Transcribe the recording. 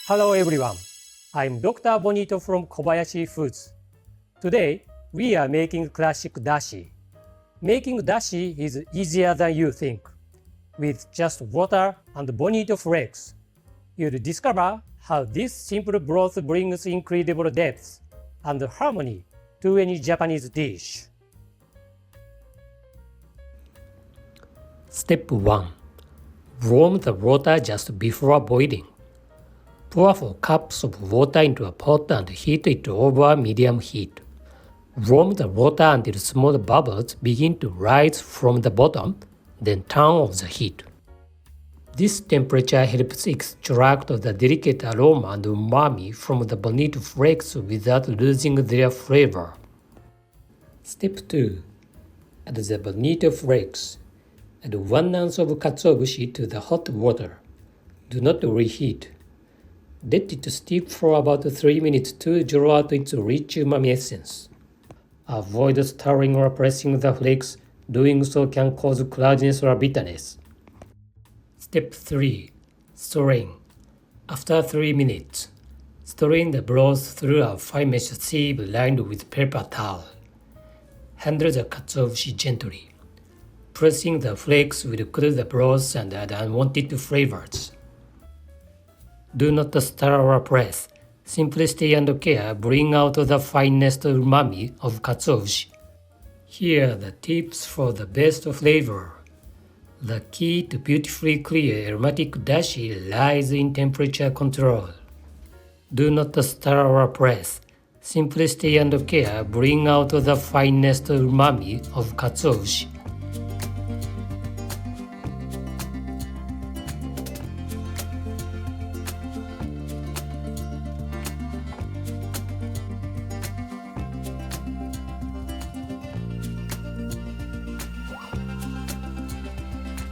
Hello everyone, I'm Dr. Bonito from Kobayashi Foods. Today, we are making classic dashi. Making dashi is easier than you think. With just water and bonito flakes, you'll discover how this simple broth brings incredible depth and harmony to any Japanese dish. Step 1. Warm the water just before boiling. Pour 4 cups of water into a pot and heat it over medium heat. Warm the water until small bubbles begin to rise from the bottom, then turn off the heat. This temperature helps extract the delicate aroma and umami from the bonito flakes without losing their flavor. Step 2. Add the bonito flakes. Add 1 ounce of katsuobushi to the hot water. Do not reheat. Let it steep for about 3 minutes to draw out its rich umami essence. Avoid stirring or pressing the flakes. Doing so can cause cloudiness or bitterness. Step 3. Strain. After 3 minutes, strain the broth through a fine mesh sieve lined with paper towel. Handle the katsuobushi gently. Pressing the flakes will cool the broth and add unwanted flavors. Do not stir or press. Simply stay and care bring out the finest umami of katsuobushi. Here are the tips for the best flavor. The key to beautifully clear aromatic dashi lies in temperature control. Do not stir or press. Simply stay and care bring out the finest umami of katsuobushi.